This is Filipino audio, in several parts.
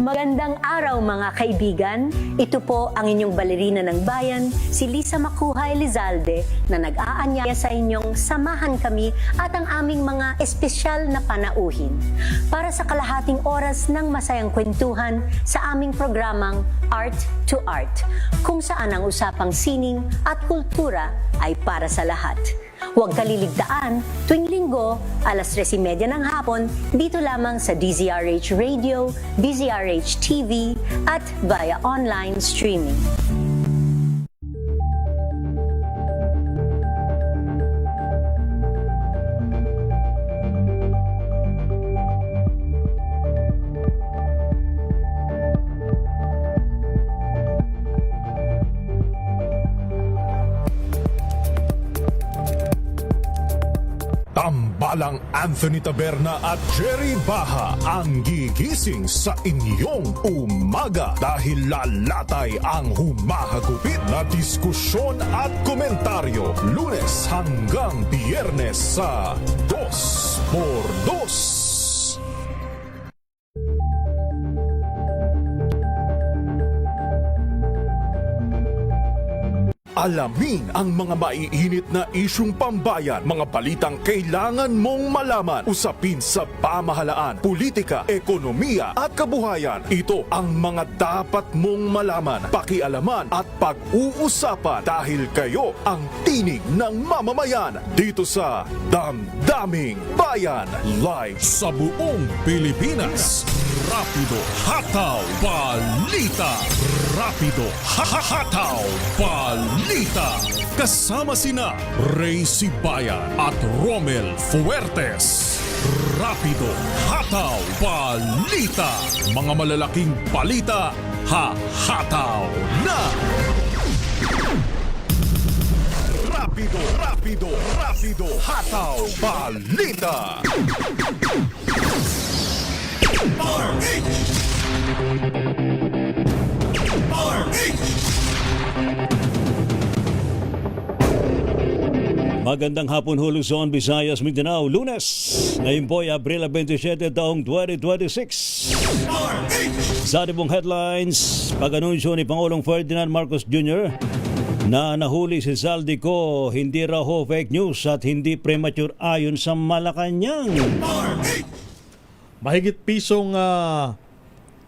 Magandang araw mga kaibigan. Ito po ang inyong balerina ng bayan, si Lisa Makuhay Lizalde, na nag-aanyaya sa inyong samahan kami at ang aming mga espesyal na panauhin para sa kalahating oras ng masayang kwentuhan sa aming programang Art to Art, kung saan ang usapang sining at kultura ay para sa lahat. Huwag kaliligtaan, tuwing linggo, alas 3:30 ng hapon, dito lamang sa DZRH Radio, DZRH TV, at via online streaming. Tambalang Anthony Taberna at Jerry Baha ang gigising sa inyong umaga dahil lalatay ang humahagupit na diskusyon at komentaryo Lunes hanggang Biyernes sa 2x2. Alamin ang mga maiinit na isyung pambayan, mga balitang kailangan mong malaman, usapin sa pamahalaan, politika, ekonomiya at kabuhayan. Ito ang mga dapat mong malaman, pakialaman at pag-uusapan dahil kayo ang tinig ng mamamayan dito sa Damdaming Bayan. Live sa buong Pilipinas. Rapido Hataw Balita. Rapido Hataw Balita. Kasama sina Ray Sibayan at Romel Fuertes. Rapido Hataw Balita. Mga malalaking balita, hahataw na! Rapido Hataw Balita. Magandang hapon ho, Luzon, Visayas, Mindanao. Lunes, ngayon po ay Abril 27 taong 2026. Sa ating pong headlines, pag-anunsyo ni Pangulong Ferdinand Marcos Jr. na nahuli si Zaldico, hindi raw ho fake news at hindi premature ayon sa Malacanang. Mahigit pisong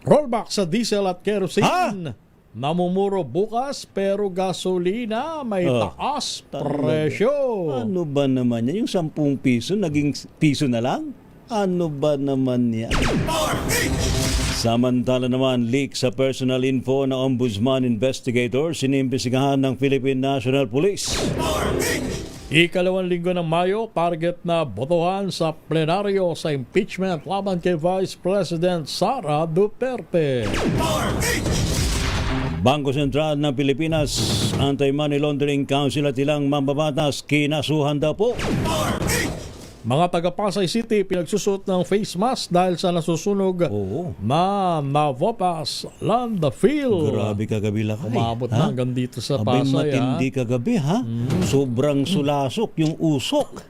rollback sa diesel at kerosene. Namumuro bukas pero gasolina may taas presyo. Ano ba naman yan? Yung 10 piso naging piso na lang? Ano ba naman yan? Samantala naman, leak sa personal info ng Ombudsman investigator sinimbestigahan ng Philippine National Police. Ikalawang linggo ng Mayo, target na botohan sa plenaryo sa impeachment laban kay Vice President Sara Duterte. Bangko Sentral ng Pilipinas, Anti-Money Laundering Council at ilang mambabatas kinasuhan daw po. Mga taga Pasay City pinagsusot ng face mask dahil sa nasusunog na Navotas Landfill. Grabe kagabi lakay. Umabot na hanggang dito sa Abay, Pasay. matindi kagabi ha. Sobrang sulasok yung usok.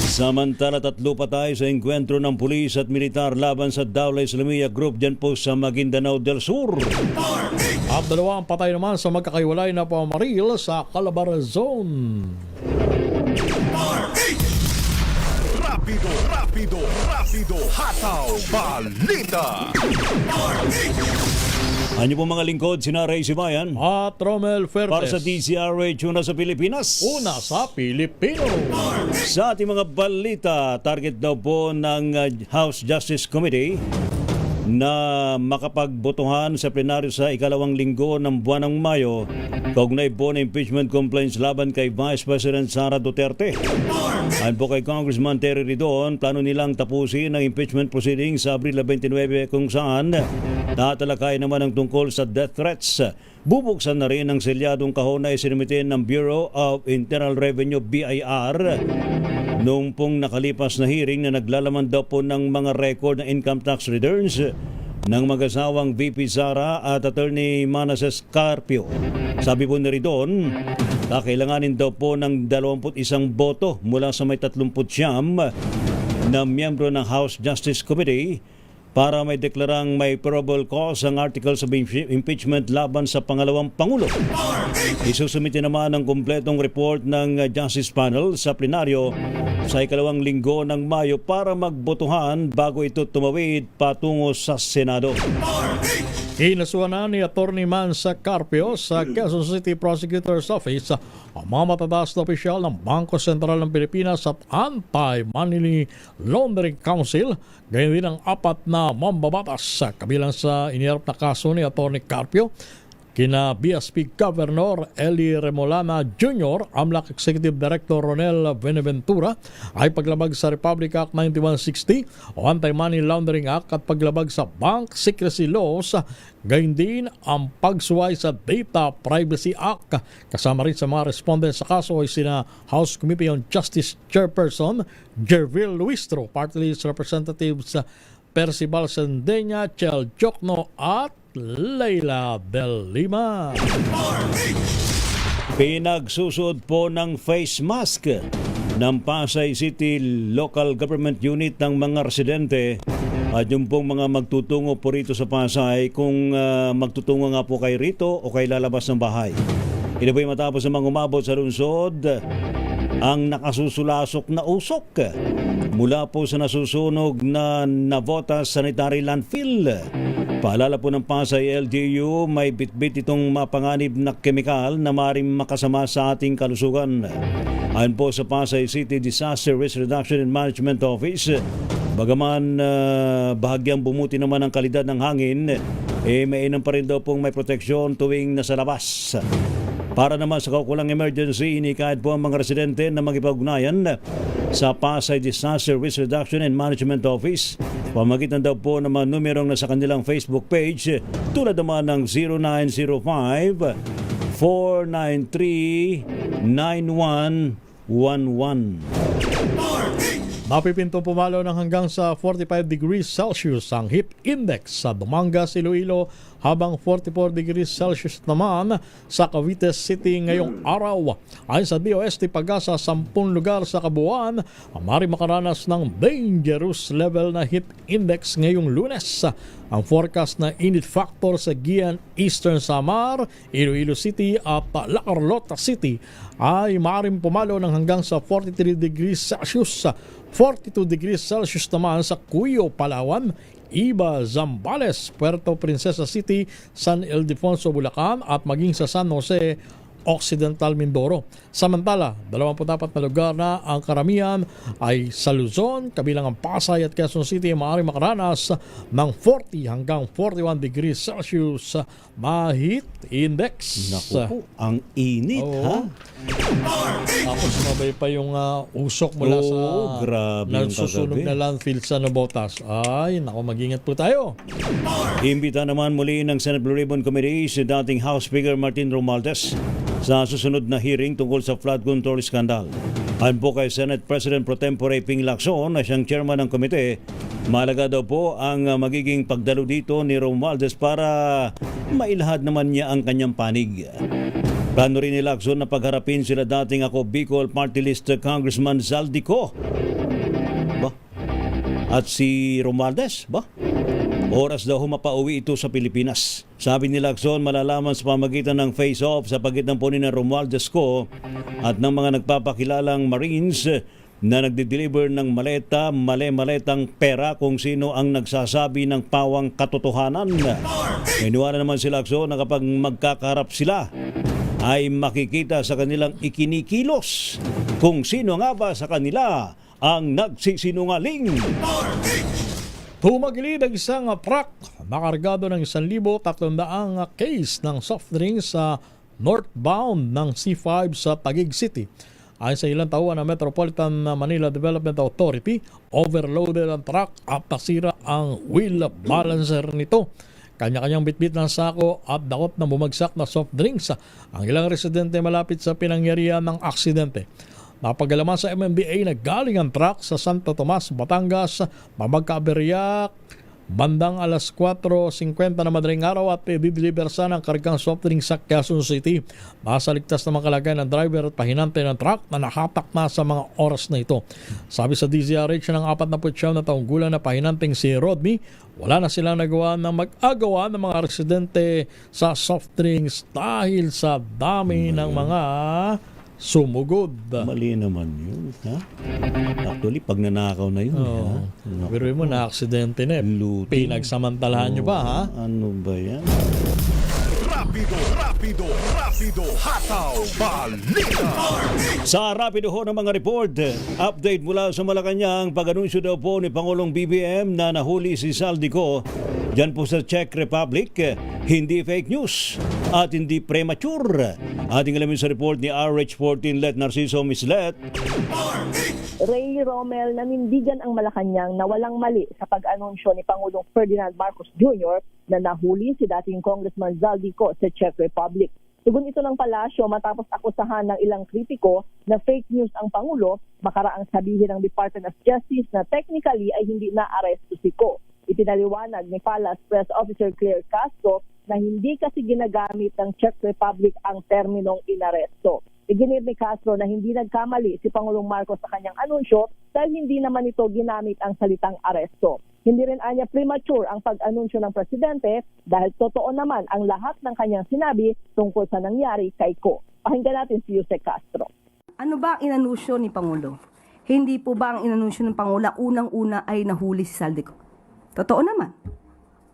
Samantala, 3 patay sa engkwentro ng pulis at militar laban sa Dawla Islamiyya Group dyan po sa Maguindanao del Sur. At 2 ang patay naman sa magkakaiwalay na pamaril sa Calabar Zone. Rapido Hataw Balita. Ano po mga lingkod, sina Ray Sibayan At Romel Fuertes. para sa DZRH, una sa Pilipinas. Una sa Pilipino. Sa ating mga balita, target daw po ng House Justice Committee na makapagbotohan sa plenaryo sa ikalawang linggo ng buwan ng Mayo kaugnay po ng impeachment complaints laban kay Vice President Sara Duterte. Ayon po kay Congressman Terry Ridon, plano nilang tapusin ang impeachment proceedings sa Abril 29 kung saan tatalakay naman ang tungkol sa death threats. Bubuksan na rin ang selyadong kahon na isinimitin ng Bureau of Internal Revenue BIR noong pong nakalipas na hearing na naglalaman daw po ng mga record ng income tax returns ng mag-asawang VP Sara at Attorney Manasseh Carpio. Sabi po ni Ridon, kakailanganin daw po ng 21 boto mula sa may 39 na miyembro ng House Justice Committee para may deklarang may probable cause ang articles of impeachment laban sa pangalawang Pangulo. Isusumite naman ang kumpletong report ng Justice Panel sa plenaryo sa ikalawang linggo ng Mayo para magbotohan bago ito tumawid patungo sa Senado. Inasuhan na ni Atty. Mansa Carpio sa Quezon City Prosecutor's Office ang mga matataas na opisyal ng Bangko Sentral ng Pilipinas at Anti-Money Laundering Council, gayon din ang 4 na mambabatas kabilang sa iniharap na kaso ni Atty. Carpio kina BSP Governor Eli Remolana Jr., AMLAC Executive Director Ronel Benaventura, ay paglabag sa Republic Act 9160 o Anti-Money Laundering Act at paglabag sa Bank Secrecy Laws, gayon din ang pagsuway sa Data Privacy Act. Kasama rin sa mga respondent sa kaso ay sina House Committee on Justice Chairperson Jervil Luistro, Party List Representatives Percival Sendenya, Chel Jokno at Leila Del Lima. Pinagsusod po ng face mask ng Pasay City Local Government Unit ng mga residente at yung pong mga magtutungo po rito sa Pasay kung magtutungo nga po kay rito o kay lalabas ng bahay. Ito po matapos namang umabot sa lungsod ang nakasusulasok na usok mula po sa nasusunog na Navotas Sanitary Landfill. Paalala po ng Pasay LGU, may bitbit itong mapanganib na kemikal na maaaring makasama sa ating kalusugan. Ayon po sa Pasay City Disaster Risk Reduction and Management Office, bagaman bahagyang bumuti naman ang kalidad ng hangin, mainam pa rin daw pong may proteksyon tuwing nasa labas. Para naman sa kaukulang emergency, inikahit po ang mga residente na magipag-ugnayan sa Pasay Disaster Risk Reduction and Management Office. Pamagitan daw po ng mga numerong nasa kanilang Facebook page tulad naman ng 0905-493-9111. Mapipinto pumalo ng hanggang sa 45 degrees Celsius ang heat index sa Dumangas, Iloilo, habang 44 degrees Celsius naman sa Cavite City ngayong araw. Ayon sa DOST Pag-asa, 10 lugar sa kabuuan ang maaaring makaranas ng dangerous level na heat index ngayong Lunes. Ang forecast na init factor sa Gian, Eastern Samar, Iloilo City at La Carlota City ay maaaring pumalo ng hanggang sa 43 degrees Celsius. 42 degrees Celsius naman sa Cuyo, Palawan, Iba, Zambales, Puerto Princesa City, San Ildefonso, Bulacan at maging sa San Jose Occidental, Mindoro. Samantala, 24 na lugar na ang karamihan ay sa Luzon, kabilang ang Pasay at Quezon City, maaaring makaranas ng 40 hanggang 41 degrees Celsius na heat index. Naku po, ang init ha? Tapos mabay pa yung usok mula sa grabe yung nagsusunog kagabi. na landfill sa Navotas. Ay, naku, mag-ingat po tayo. Imbita naman muli ng Senate Blue Ribbon Committee si dating House Speaker Martin Romualdez sa susunod na hearing tungkol sa flood control scandal. Ayon po kay Senate President Pro Tempore Ping Lacson na siyang chairman ng komite, mahalaga daw po ang magiging pagdalo dito ni Romualdez para mailahad naman niya ang kanyang panig. Plano rin ni Lacson na pagharapin sila dating ako Bicol Party List Congressman Zaldico at si Romualdez oras daw humapauwi ito sa Pilipinas. Sabi ni Lacson, malalaman sa pamagitan ng face-off sa pagitan po ni Romualdez ko at ng mga nagpapakilalang Marines na nagde-deliver ng maletang pera kung sino ang nagsasabi ng pawang katotohanan. Iniwala naman si Lacson na kapag magkakaharap sila ay makikita sa kanilang ikinikilos kung sino nga ba sa kanila ang nagsisinungaling. Humagilid ang isang truck nakargado ng 1,300 case ng soft drinks sa northbound ng C5 sa Taguig City. Ayon sa ilang tauhan ng Metropolitan Manila Development Authority, overloaded ang truck at nasira ang wheel balancer nito. Kanya-kanyang bitbit ng sako at dakot na bumagsak na soft drinks ang ilang residente malapit sa pinangyarihan ng aksidente. Napagalaman sa MMDA na galing ang truck sa Santo Tomas, Batangas, mamagkaaberya bandang alas 4:50 na madaling araw at i-deliver sana ang kargang soft drink sa Quezon City. Nasa ligtas na mga kalagayan ng driver at pahinante ng truck na nakatak na sa mga oras na ito. Sabi sa DZRH ng 49 na taong gulang na pahinanteng si Rodney, wala na silang nagawa ng mag-agawa ng mga residente sa soft drinks dahil sa dami ng mga sumugod. Mali naman yun. Ha? Actually, pag nanakaw na yun. Oh. Ha? Pero mo na aksidente na. Luto. Pinagsamantalahan nyo ba ha? Ano ba yan? Rapido, hataw, balita. Sa rapido ho ng mga report, update mula sa Malacanang, pag-anunsyo daw po ni Pangulong BBM na nahuli si Saldico dyan po sa Czech Republic, hindi fake news at hindi premature. Ating alamin sa report ni RH14 Let Narciso Mislet. Ray Romel nanindigan ang Malacanang na walang mali sa pag-anunsyo ni Pangulong Ferdinand Marcos Jr. na nahuli si dating Congressman Zaldico sa Czech Republic. Tugon ito ng palasyo matapos akusahan ng ilang kritiko na fake news ang Pangulo, makaraang sabihin ng Department of Justice na technically ay hindi na-aresto si Ko. Ipinaliwanag ni Palace Press Officer Claire Castro na hindi kasi ginagamit ng Czech Republic ang terminong inaresto. Iginit ni Castro na hindi nagkamali si Pangulong Marcos sa kanyang anunsyo dahil hindi naman ito ginamit ang salitang aresto. Hindi rin anya premature ang pag-anunsyo ng presidente dahil totoo naman ang lahat ng kanyang sinabi tungkol sa nangyari kay Ko. Pakinggan natin si Jose Castro. Ano ba ang inanunsyo ni Pangulo? Hindi po ba ang inanunsyo ng Pangulo unang-una ay nahuli si Saldico? Totoo naman.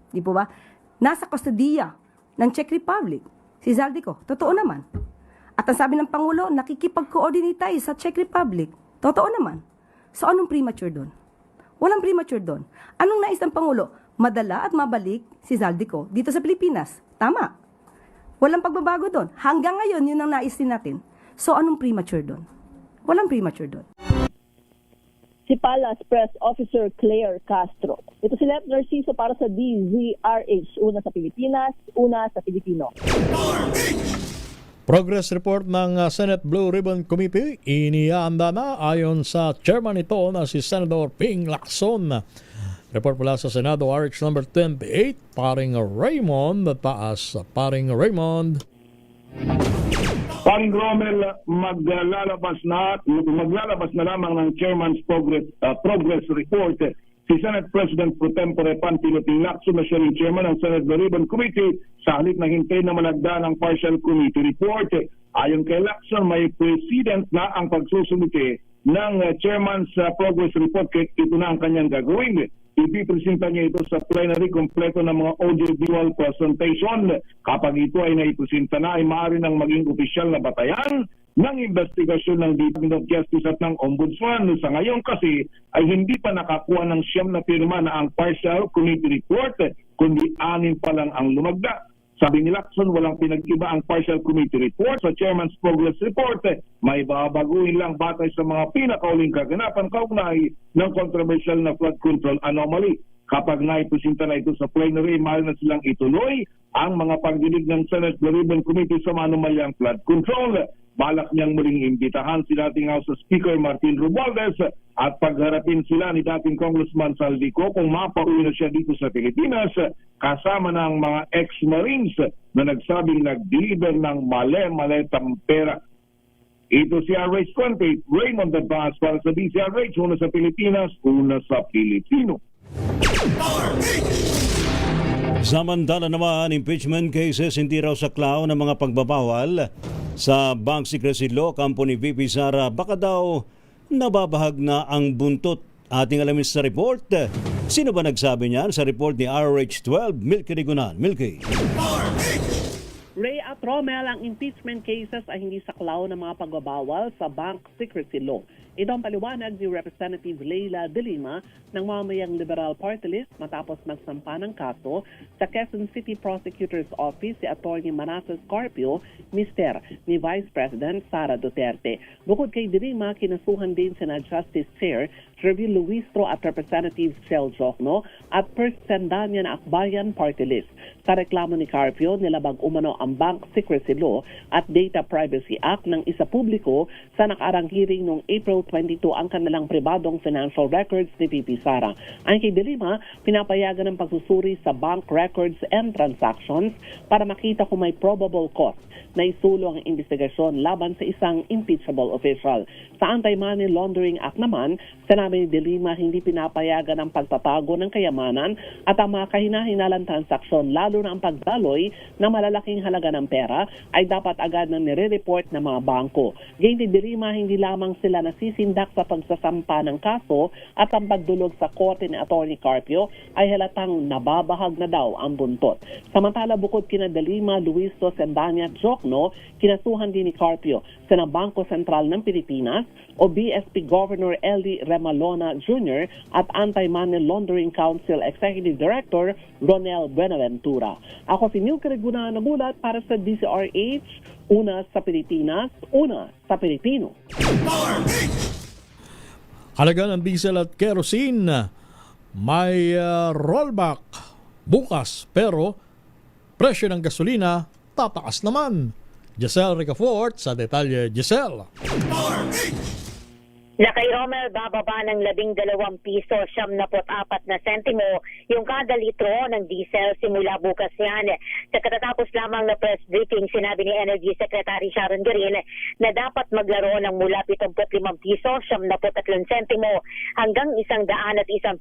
Di po ba? Nasa kustodiya ng Czech Republic si Saldico. Totoo naman. At ang sabi ng Pangulo, nakikipag-coordinate tayo sa Czech Republic. Totoo naman. So anong premature doon? Walang premature doon. Anong nais ng Pangulo? Madala at mabalik si Zaldico dito sa Pilipinas. Tama. Walang pagbabago doon. Hanggang ngayon, yun ang nais din natin. So anong premature doon? Walang premature doon. Si Palace Press Officer Claire Castro. Ito si Let Narciso para sa DZRH. Una sa Pilipinas, una sa Pilipino. Progress report ng Senate Blue Ribbon Committee inihaanda na ayon sa chairman ito na si Senator Ping Lacson. Report mula sa Senado RH number 28, paring Raymond Taas. Paring Raymond. Paring Romel, maglalabas na lamang ng Chairman's Progress Report si Senate President Pro Tempore Panfilo Ping Lacson na siya rin chairman ng Senate Blue Ribbon Committee sa halip na hintay na malagda ng partial committee report. Ayon kay Lacson, may precedent na ang pagsusumite ng Chairman's Progress Report kaya ito na ang kanyang gagawin. Ipipresenta niya ito sa plenary kompleto ng mga audio-visual presentation. Kapag ito ay naipresenta na, ay maaari nang maging opisyal na batayan ng investigasyon ng Department of Justice at ng Ombudsman. Sa ngayon kasi ay hindi pa nakakuha ng 9 na pirma na ang partial committee report, kundi 6 pa lang ang lumagda. Sabi ni Lacson, walang pinag-iba ang partial committee report sa Chairman's Progress Report. May babaguhin lang batay sa mga pinakauling kaganapan kaugnay ng controversial na flood control anomaly. Kapag naipresenta na ito sa plenary, mahal na silang ituloy ang mga pagdinig ng Senate Blue Ribbon Committee sa manumalyang flood control. Balak niyang muling imbitahan si dating House Speaker Martin Romualdez at pagharapin sila ni dating Congressman Saldico kung mapauwi na siya dito sa Pilipinas kasama ng mga ex-Marines na nagsabing nag-deliver ng male-maletang pera. Ito si RH28, Raymond Advance para sa DZRH, una sa Pilipinas, una sa Pilipino. Samantala naman, impeachment cases hindi raw saklaw ng mga pagbabawal sa Bank Secrecy Law, kampo ni VP Sara. Baka daw nababahag na ang buntot. Ating alamin sa report. Sino ba nagsabi niyan sa report ni RH12? Milky Rigunan. Milky. Ray at Romel, ang impeachment cases ay hindi saklaw ng mga pagbabawal sa Bank Secrecy Law. Ito ang paliwanag ni Representative Leila De Lima ng mamayang Liberal Party List matapos magsampa ng kaso sa Quezon City Prosecutor's Office si Atty. Manasseh Carpio, mister ni Vice President Sara Duterte. Bukod kay De Lima, kinasuhan din sina Justice Chair Rev. Luistro at Representative Shell Jokno at First Sendanya na Akbayan Party List. Sa reklamo ni Carpio, nilabag umano ang Bank Secrecy Law at Data Privacy Act ng isa publiko sa nakaarang hearing noong April 22 ang kanilang pribadong financial records ni PP Sara. Ang kay De Lima, pinapayagan ng pagsusuri sa bank records and transactions para makita kung may probable cause na isulo ang investigasyon laban sa isang impeachable official. Sa Anti-Money Laundering Act naman, sinabi ni De Lima hindi pinapayagan ang pagtatago ng kayamanan at ang mga kahina-hinalang transaksyon, lalo na ang pagdaloy ng malalaking halaga ng pera, ay dapat agad na nire-report ng mga bangko. Gayun ni De Lima, hindi lamang sila nasisindak sa pagsasampa ng kaso at ang pagdulog sa korte ni Atty. Carpio ay halatang nababahag na daw ang buntot. Samantala, bukod kina De Lima, Luistro, Sendanya at Jokno, kinasuhan din ni Carpio sa Bangko Sentral ng Pilipinas o BSP Governor Eli Remalona Jr. at Anti-Money Laundering Council Executive Director Ronel Buenaventura. Ako si Neil Cariguna, nagulat para sa DCRH, una sa Pilipinas, una sa Pilipino. Halaga ng diesel at kerosene may rollback bukas, pero presyo ng gasolina tataas naman. Giselle Ricafort sa detalye. Giselle. Na kay Romel, bababa ng 12 piso 74 na sentimo yung kada litro ng diesel simula bukas yan. Sa katatapos lamang na press briefing, sinabi ni Energy Secretary Sharon Garin na dapat maglaro ng mula 75 piso 73 sentimo hanggang 101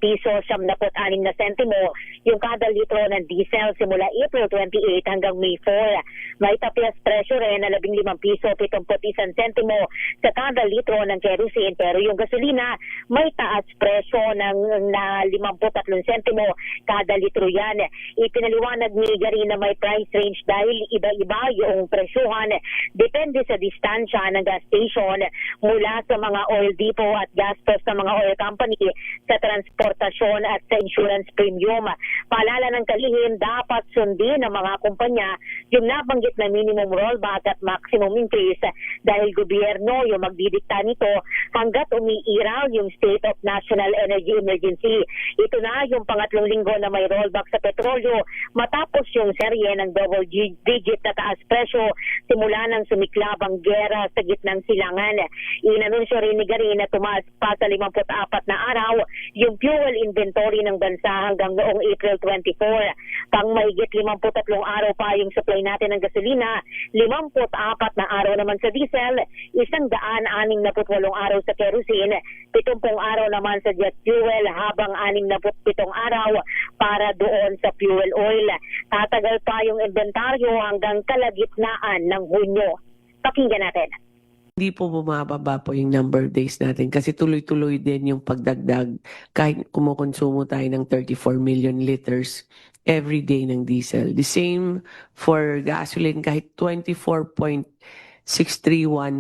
piso 76 na sentimo yung kada litro ng diesel simula April 28 hanggang May 4. May tapias presyo rin na 15 piso 71 sentimo sa kada litro ng kerosene, pero yung gasolina may taas presyo ng na 53 sentimo kada litro yan. Ipinaliwanag ni Garin na may price range dahil iba-iba yung presyuhan depende sa distansya ng gas station mula sa mga oil depot at gastos ng mga oil company sa transportasyon at sa insurance premium. Paalala ng kalihim, dapat sundin ng mga kumpanya yung nabanggit na minimum rollback at maximum increase dahil gobyerno yung magdidikta nito hanggat umiiraw yung State of National Energy Emergency. Ito na yung pangatlong linggo na may rollback sa petrolyo matapos yung serye ng double digit na taas presyo simula ng sumiklab ang gera sa gitnang silangan. Inanunsyo rin ni Garin na tumaas pa sa 54 na araw yung fuel inventory ng bansa hanggang noong April 24. Pang mahigit 53 araw pa yung supply natin ng gasolina, 54 na araw naman sa diesel, 168 araw sa kerosene, 70 araw naman sa jet fuel habang 67 araw para doon sa fuel oil. Tatagal pa yung inventaryo hanggang kalagitnaan ng Hunyo. Pakinggan natin. Hindi po bumababa po yung number of days natin kasi tuloy-tuloy din yung pagdagdag kahit kumukonsumo tayo ng 34 million liters every day ng diesel. The same for gasoline, kahit 24.631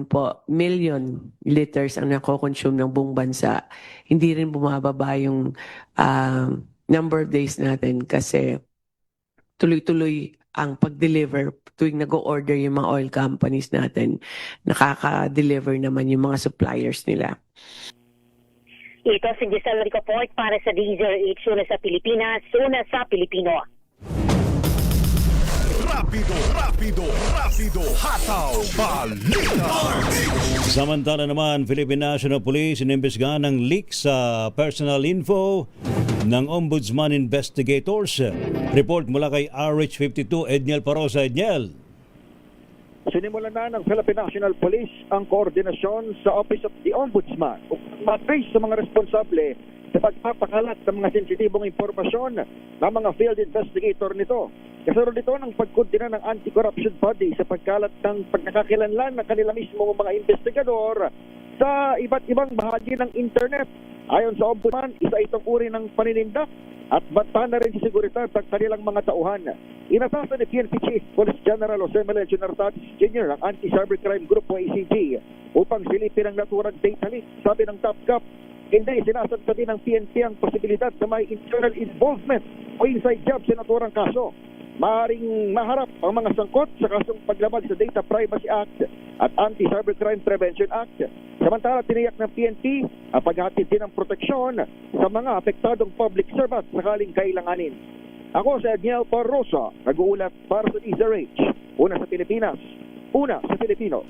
po million liters ang nakokonsume ng buong bansa. Hindi rin bumababa yung number of days natin kasi tuloy-tuloy ang pag-deliver tuwing nag-o-order yung mga oil companies natin. Nakaka-deliver naman yung mga suppliers nila. Ito si Giselle Ricafort para sa DZRH, una sa Pilipinas, una sa Pilipino. Rapido, hataw, balita. Samantala naman, Philippine National Police inimbestigahan ng leak sa personal info ng Ombudsman Investigators. Report mula kay RH52, Edniel Parosa. Edniel. Sinimulan na ng Philippine National Police ang koordinasyon sa Office of the Ombudsman upang ma-trace sa mga responsable sa pagpapakalat ng mga sensitibong impormasyon ng mga field investigator nito. Kasunod nito ng pagkoordina ng anti-corruption body sa pagkalat ng pagkakakilanlan ng kanila mismo mga investigador sa iba't ibang bahagi ng internet. Ayon sa Ombudsman, isa itong uri ng paninindak at bata na rin sa seguridad ng kanilang mga tauhan. Inatasan ni PNP Chief Police General Jose Melencio Nartatis Jr. ang Anti-Cybercrime Group o ACG upang silipin ang naturang data leak. Sabi ng Top Cop, hindi sinasagta din ng PNP ang posibilidad na may internal involvement o inside job sa naturang kaso. maaaring maharap ang mga sangkot sa kasong paglabag sa Data Privacy Act at Anti-Cybercrime Prevention Act. Samantala, tiniyak ng PNP ang paghatid din ng proteksyon sa mga apektadong public servant sakaling kailanganin. Ako si Agniel Parrosa, nag-uulat para sa DZRH. Una sa Pilipinas, una sa Pilipino.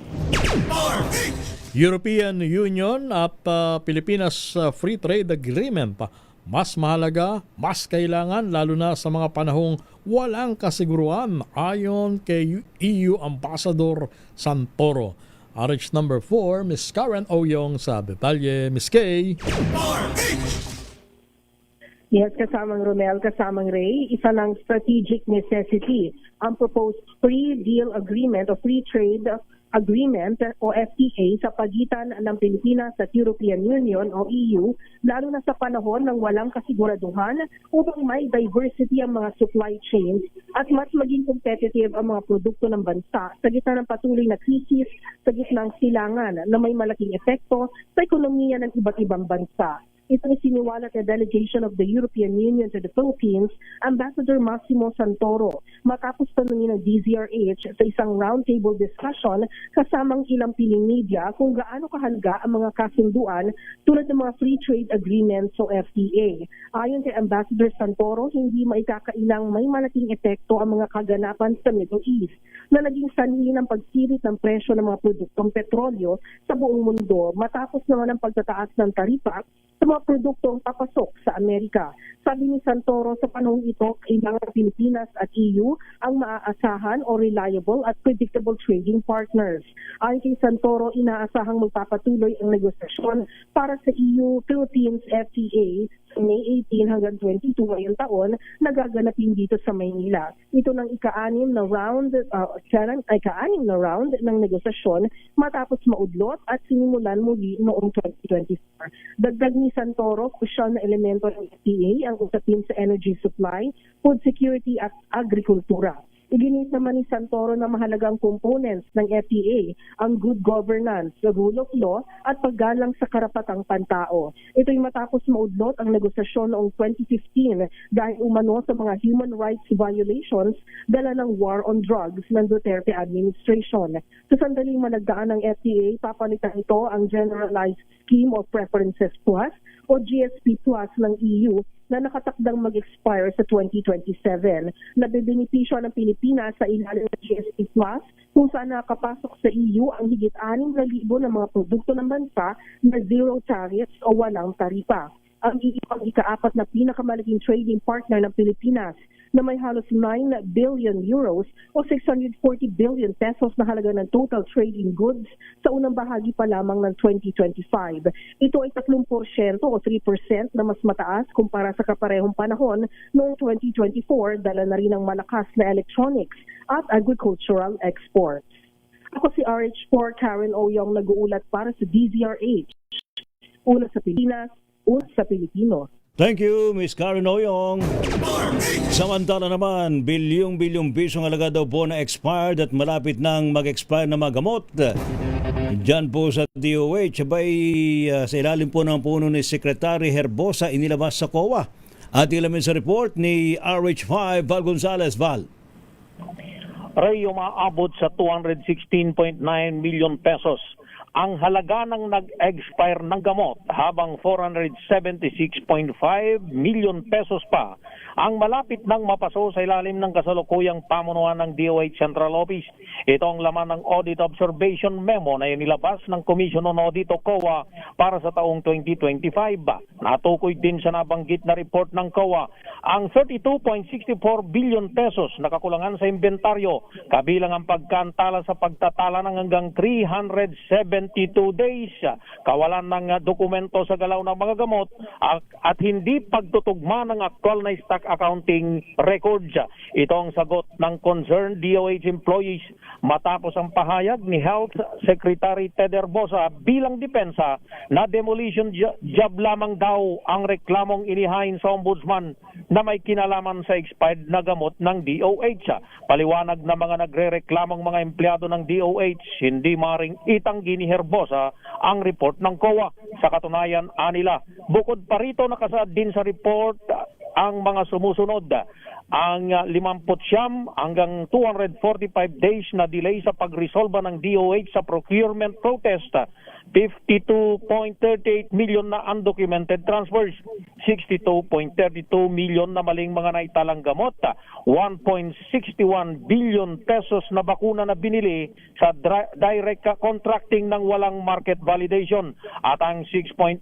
European Union at Pilipinas Free Trade Agreement mas mahalaga, mas kailangan lalo na sa mga panahong walang kasiguruan ayon kay EU Ambassador Santoro. RH number 4, Ms. Karen Oyong sa detalye. Ms. Kay. Yes, kasamang Romel, kasamang Ray, isa ng strategic necessity ang proposed free deal agreement o free trade agreement o FTA sa pagitan ng Pilipinas at European Union o EU, lalo na sa panahon ng walang kasiguraduhan upang may diversity ang mga supply chains at mas maging competitive ang mga produkto ng bansa sa gitna ng patuloy na krisis, sa gitna ng silangan na may malaking epekto sa ekonomiya ng iba't ibang bansa. Ito ay siniwalat na delegation of the European Union to the Philippines, Ambassador Massimo Santoro, matapos tanungin ng DZRH sa isang roundtable discussion kasamang ilang piling media kung gaano kahalaga ang mga kasunduan tulad ng mga free trade agreements o FTA. Ayon kay Ambassador Santoro, hindi maikakailang may malaking epekto ang mga kaganapan sa Middle East na naging sanhi ng pagsirit ng presyo ng mga produktong petrolyo sa buong mundo matapos naman ang pagtataas ng taripa sa mga produktong papasok sa Amerika. Sabi ni Santoro, sa panahong ito, kailangan Pilipinas at EU ang maaasahan o reliable at predictable trading partners. Ayon kay Santoro, inaasahang magpapatuloy ang negosasyon para sa EU-Philippines FTA sa May 18 hanggang 22 ngayong taon na gaganapin dito sa Maynila. Ito ng ika-anim na round ng negosasyon matapos maudlot at sinimulan muli noong 2024. Dagdag ni Santoro, krusyal na elemento ng FTA ang usapin sa energy supply, food security at agrikultura. Iginit naman ni Santoro na mahalagang components ng FTA ang good governance, rule of law at paggalang sa karapatang pantao. Ito'y matapos maudlot ang negosasyon noong 2015 dahil umano sa mga human rights violations dala ng war on drugs ng Duterte administration. Sa sandaling managdaan ng FTA, papalitan ito ang Generalized Scheme of Preferences Plus o GSP Plus ng EU na nakatakdang mag-expire sa 2027. Nabebenepisyo ng Pilipinas sa ilalim ng GSP Plus kung saan nakapasok sa EU ang higit 6,000 na mga produkto ng bansa na zero tariffs o walang taripa. Ang EU ang ika-4 na pinakamalaking trading partner ng Pilipinas na may halos 9 billion euros o 640 billion pesos na halaga ng total trade in goods sa unang bahagi pa lamang ng 2025. Ito ay 3% o 3% na mas mataas kumpara sa kaparehong panahon noong 2024, dala na rin ng malakas na electronics at agricultural exports. Ako si RH4 Karen Oyong, nag-uulat para sa DZRH. Una sa Pilipinas, una sa Pilipino. Thank you, Ms. Karen Oyong. Samantala naman, bilyong-bilyong pisong halaga daw po na expired at malapit nang mag-expire na mga gamot. Diyan po sa DOH, sa ilalim po ng puno ni Secretary Herbosa, inilabas sa COA. At ilamin sa report ni RH5 Val Gonzalez. Val. Ray, umaabot sa 216.9 million pesos ang halaga ng nag-expire ng gamot, habang 476.5 million pesos pa ang malapit nang mapaso sa ilalim ng kasalukuyang pamunuan ng DOH Central Office. Ito ang laman ng Audit Observation Memo na inilabas ng Commission on Audit o COA para sa taong 2025. Natukoy din sa nabanggit na report ng COA ang 32.64 billion pesos na kakulangan sa inventaryo, kabilang ang pagkantala sa pagtatala ng hanggang 372 days, kawalan ng dokumento sa galaw ng mga gamot at hindi pagtutugma ng aktual na stock accounting records. Ito ang sagot ng concerned DOH employees matapos ang pahayag ni Health Secretary Ted Herbosa bilang depensa na demolition job lamang daw ang reklamong inihain sa Ombudsman na may kinalaman sa expired na gamot ng DOH. Paliwanag na mga nagre-reklamong mga empleyado ng DOH, hindi maring itanggi ni Herbosa ang report ng COA. Sa katunayan, anila, bukod pa rito nakasaad din sa report ang mga sumusunod. Ang 59 hanggang 245 days na delay sa pagresolba ng DOH sa procurement protest, 52.38 million na undocumented transfers, 62.32 million na maling mga naitalang gamot, 1.61 billion pesos na bakuna na binili sa direct contracting ng walang market validation, at ang 6.94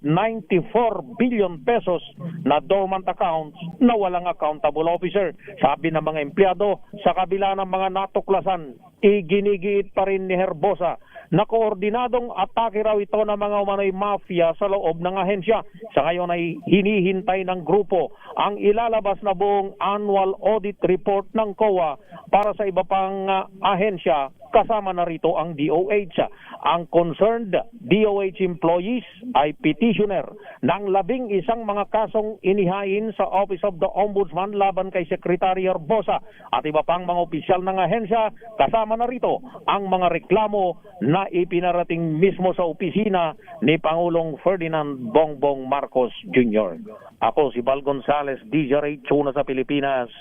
billion pesos na dormant accounts na walang accountable officer. Sabi ng mga empleyado, sa kabila ng mga natuklasan, iginigiit pa rin ni Herbosa na koordinadong atake raw ito ng mga umano'y mafia sa loob ng ahensya. Sa ngayon ay hinihintay ng grupo ang ilalabas na buong annual audit report ng COA para sa iba pang ahensya, kasama na rito ang DOH. Ang concerned DOH employees ay petitioner ng 11 mga kasong inihain sa Office of the Ombudsman laban kay Secretary Herbosa at iba pang mga opisyal ng ahensya, kasama na rito ang mga reklamo na ipinarating mismo sa opisina ni Pangulong Ferdinand Bongbong Marcos Jr. Ako si Val Gonzales, DJRH, una sa Pilipinas,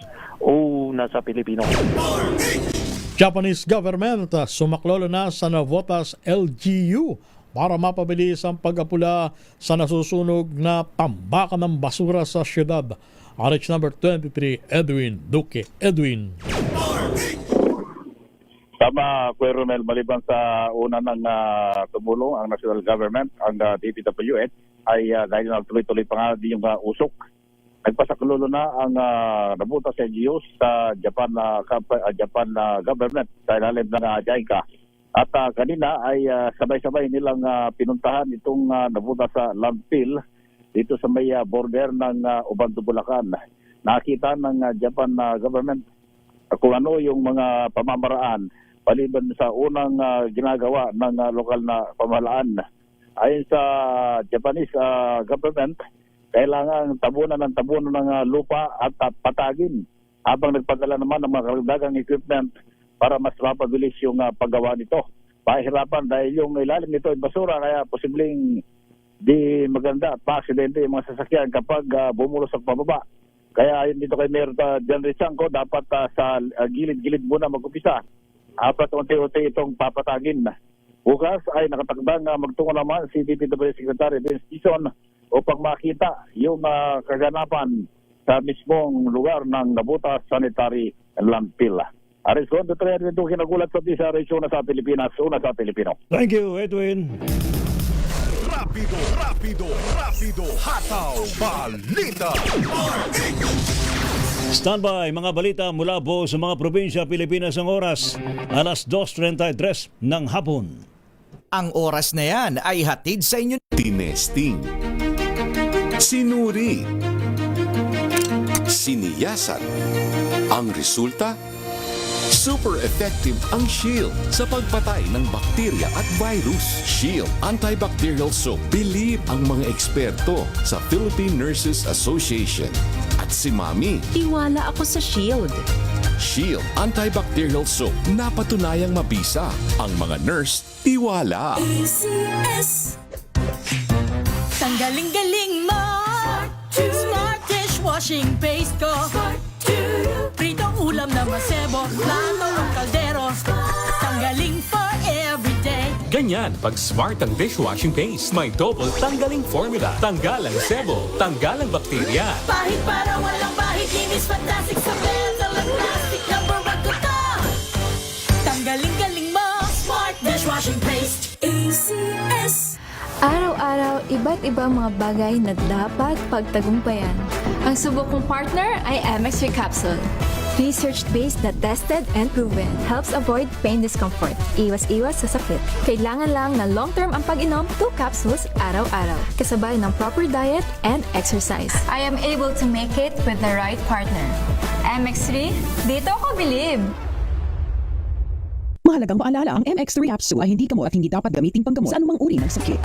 una sa Pilipino. Japanese government sumaklolo na sa Navotas LGU para mapabilis ang pag-apula sa nasusunog na tambakan ng basura sa syudad. RH number 23, Edwin Duque. Edwin. Tama, Kuya Romel, maliban sa una ng tumulong ang national government, ang DPWH, ay dahil na tuloy-tuloy pa nga din yung usok. Nagpasaklolo na ang Navotas LGU sa Japan government sa ilalim ng JICA. At kanina ay sabay-sabay nilang pinuntahan itong Navotas sa landfill dito sa may border ng Ubanto, Bulacan. Nakita ng Japan government kung ano yung mga pamamaraan paliban sa unang ginagawa ng lokal na pamahalaan. Ayon sa Japanese government, kailangan tabunan ng lupa at patagin habang nagpadala naman ng mga karagdagang equipment para mas mapabilis yung paggawa nito. Pahirapan dahil yung ilalim nito ay basura, kaya posibleng di maganda at pa-aksidente yung mga sasakyan kapag bumulusok pababa. Kaya yun dito kay Mayor John Rizanco, dapat sa gilid-gilid muna mag-upisa. Apat unti-unti itong papatagin. Bukas ay nakatakdang magtungo naman si DPWH Secretary Vince Dizon upang makita yung kaganapan sa mismong lugar ng Navotas Sanitary Landfill. Arizona, ito kinagulat sa Arizona sa Pilipinas, una sa Pilipino. Thank you, Edwin. Rapido, hataw, balita. Standby, mga balita mula po sa mga probinsya Pilipinas ang oras, alas 2:33 ng hapon. Ang oras na yan ay hatid sa inyo. Tinesting, sinuri, siniyasan. Ang resulta, super effective ang Shield sa pagpatay ng bakterya at virus. Shield Antibacterial Soap. Believe ang mga eksperto sa Philippine Nurses Association. At si Mami, tiwala ako sa Shield. Shield Antibacterial Soap. Napatunayang mabisa. Ang mga nurse, tiwala. ACS. Tanggaling-galing mo. Smart dishwashing paste ko. Pritong ulam na masebo. Plato o kaldero. Tanggaling for everyday. Ganyan pag smart ang dishwashing paste. May double tanggaling formula. Tanggalang sebo, tanggalang bakterya. Pahit para walang pahit. Linis fantastic sa metal at plastic. Number 1 ko to. Tanggaling-galing mo. Smart dishwashing paste. ACS. Araw-araw, iba't ibang mga bagay na dapat pagtagumpayan. Ang subok kong partner ay MX3 Capsule. Research-based na tested and proven. Helps avoid pain discomfort. Iwas-iwas sa sakit. Kailangan lang na long-term ang pag-inom 2 capsules araw-araw. Kasabay ng proper diet and exercise. I am able to make it with the right partner. MX3, dito ako believe! Mahalagang paalala, ang MX3 capsule ay hindi gamot at hindi dapat gamitin panggamot sa anumang uri ng sakit.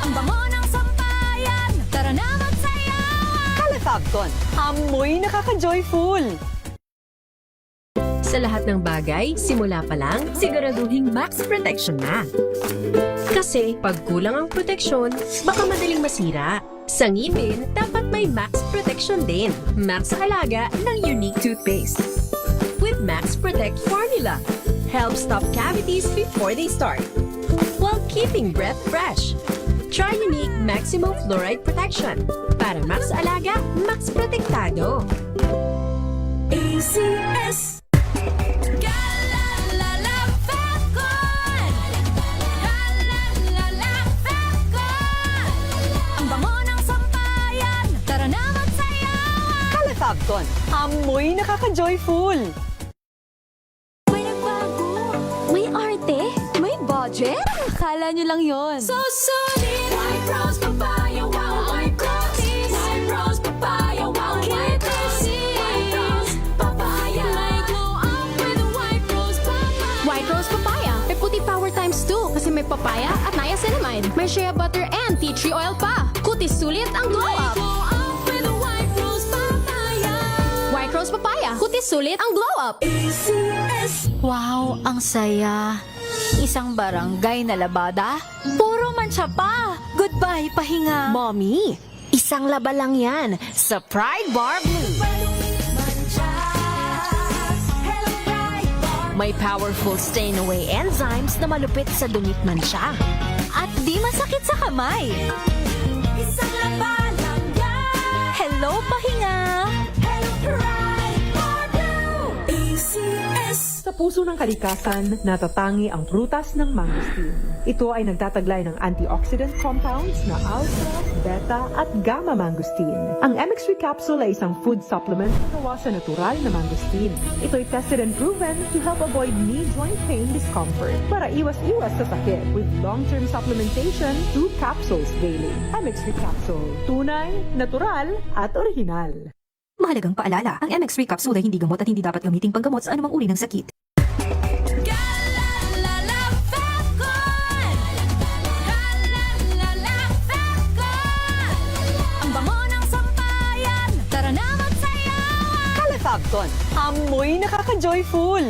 Ang bango ng sampayan, tara na magsayaw! Calefabcon, amoy nakaka-joyful! Sa lahat ng bagay, simula pa lang, siguraduhing max protection na. Kasi pag kulang ang proteksyon, baka madaling masira. Sa ngipin, dapat may max protection din. Max sa halaga ng unique toothpaste. With Max Protect Formula, help stop cavities before they start, while keeping breath fresh. Try unique Maximum Fluoride Protection para max alaga, max protektado. ACS. Galalala Falcon. Galalala Falcon. Ang bango ng sampayan. Tara na magsayawan. Calefabcon, amoy nakaka-joyful. May nagbago. May arte. May budget. Akala nyo lang yon. So solid. White Rose Papaya. Wow, White Rose. White Rose Papaya. Wow, White Rose. White Rose Papaya. May glow up with a White Rose Papaya. White Rose Papaya. May puti power times 2 kasi may papaya at niacinamide. May shea butter and tea tree oil pa. Kutis sulit ang glow up. Glow up with a White Rose Papaya. White Rose Papaya. Kutis sulit ang glow up. ACS. Wow, ang saya. Isang barangay na labada. Puro mancha pa. Goodbye, pahinga. Mommy, isang laba lang yan sa Pride Bar Blue. May powerful stain-away enzymes na malupit sa dumit mansya. At di masakit sa kamay. Isang laba lang yan. Hello, pahinga. Hello, Pride Bar Blue. ACS. Sa puso ng kalikasan, natatangi ang prutas ng mangosteen. Ito ay nagtataglay ng antioxidant compounds na alpha, beta at gamma mangosteen. Ang MX3 capsule ay isang food supplement na gawa sa natural na mangosteen. Ito ay tested and proven to help avoid knee joint pain discomfort para iwas-iwas sa sakit with long-term supplementation 2 capsules daily. MX3 capsule, tunay, natural at orihinal. Mahalagang paalala, ang MX3 capsule ay hindi gamot at hindi dapat gamiting panggamot sa anumang uri ng sakit. Galalala Falcon. Galalala Falcon. Ang bango ng sampayan. Tara na magsayawan. Calefabcon, amoy nakaka-joyful.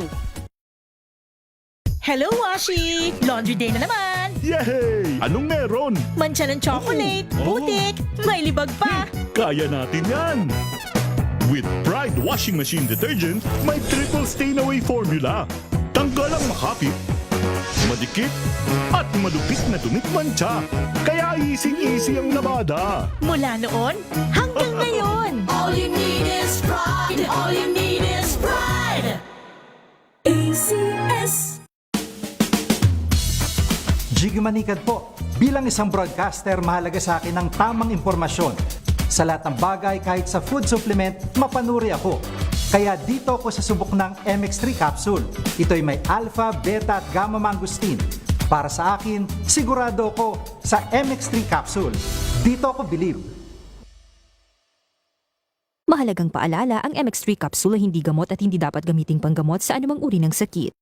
Hello, Washi! Laundry day na naman! Yay! Anong meron? Mancha ng chocolate, putik, may libag pa! Kaya natin yan! With Pride Washing Machine Detergent, may triple stain-away formula. Tanggalang makapit, madikit, at malupit na dumit mancha. Kaya easy-easy ang labada. Mula noon hanggang ngayon! All you need is pride. All you need is pride. ACS. Jiggy Manikad po. Bilang isang broadcaster, mahalaga sa akin ang tamang impormasyon. Sa lahat ng bagay, kahit sa food supplement, mapanuri ako. Kaya dito ako sa subok ng MX3 capsule. Ito'y may alpha, beta at gamma mangosteen. Para sa akin, sigurado ako sa MX3 capsule. Dito ako believe. Mahalagang paalala, ang MX3 capsule ay hindi gamot at hindi dapat gamiting panggamot sa anumang uri ng sakit.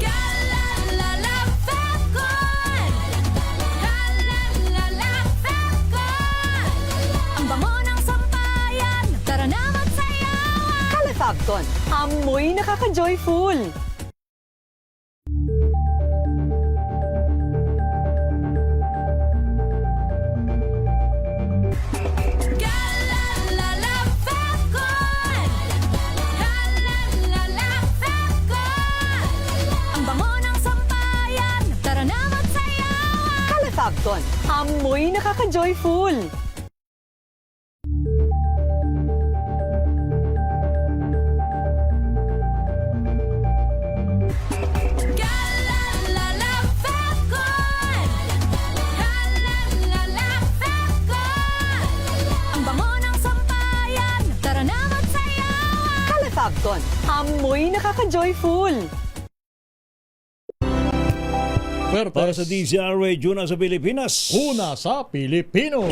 Galalala Falcon. Galalala Falcon. Ang bango ng sampayan. Tara na magsayawan. Calefabcon, amoy nakaka-joyful. Galalala Falcon. Galalala Falcon. Ang bango ng sampayan. Tara na magsayawan. Calefabcon, amoy nakaka-joyful. Galalala Falcon. Galalala Falcon. Ang bango ng sampayan. Tara na magsayawan. Calefabcon, amoy nakaka-joyful. Para sa DZRH, una sa Pilipinas. Una sa Pilipino.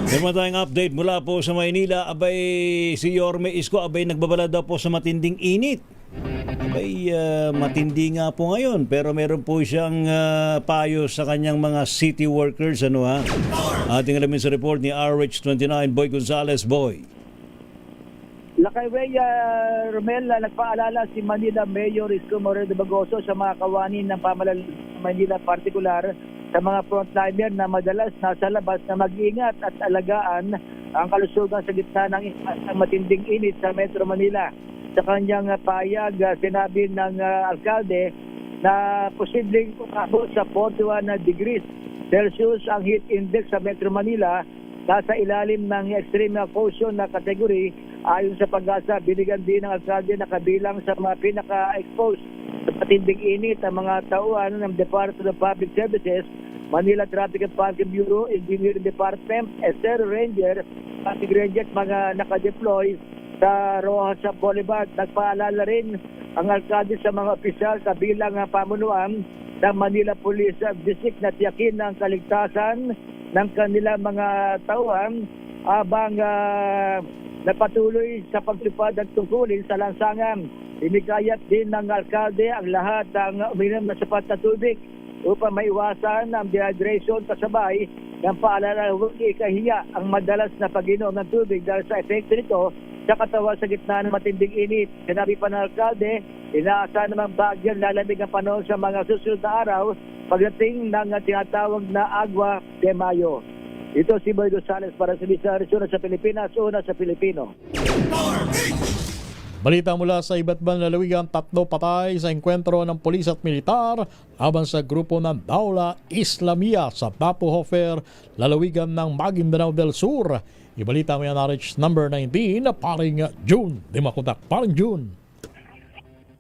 Meron tayong update mula po sa Maynila. Abay, si Yorme Isko, abay, nagbabala daw po sa matinding init. Abay, matindi nga po ngayon. Pero meron po siyang payo sa kanyang mga city workers. Ano ha? Ating alamin sa report ni RH29, Boy Gonzales. Boy. Lakay Ray Romel, nagpaalala si Manila Mayor Isko Moreno de Bagoso sa mga kawani ng pamahalaan ng Manila, partikular sa mga frontliner na madalas nasa labas na mag-ingat at alagaan ang kalusugan sa gitna ng matinding init sa Metro Manila. Sa kanyang payag, sinabi ng alkalde na posibleng umabot sa 41 degrees Celsius ang heat index sa Metro Manila, nasa ilalim ng extreme caution na category. Ayon sa Pag-asa, binigyan din ng alkalde na kabilang sa mga pinaka-exposed sa matinding init ang mga tauhan ng Department of Public Services, Manila Traffic and Parking Bureau, Engineering Department, Estero Ranger, Traffic Ranger at mga nakadeploy sa Rojas Boulevard. Nagpaalala rin ang alkalde sa mga opisyal kabilang ang pamunuan ng Manila Police District na tiyakin ang kaligtasan ng kanilang mga tauhan habang napatuloy sa pagtupad ng tungkulin sa lansangan. Inigayat din ng alkalde ang lahat ng uminom na sapat na tubig upang maiwasan ang dehydration, kasabay ng paalala huwag ikahiya ang madalas na pag-inom ng tubig dahil sa epekto nito sa katawan sa gitna ng matinding init. Sinabi pa ng alkalde, inaasahan namang bagyang lalamig ang panahon sa mga susunod na araw pagdating ng tinatawag na Agua de Mayo. Ito si Boy Gonzales para sa Visaris, una sa Pilipinas, una sa Pilipino. Balita mula sa iba't ibang lalawigan, 3 patay sa enkwentro ng pulis at militar laban sa grupo ng Daula Islamia sa Bapo-Hofer, lalawigan ng Maguindanao del Sur. Ibalita mo yan RH number 19, paring June. Di makutak, paring June.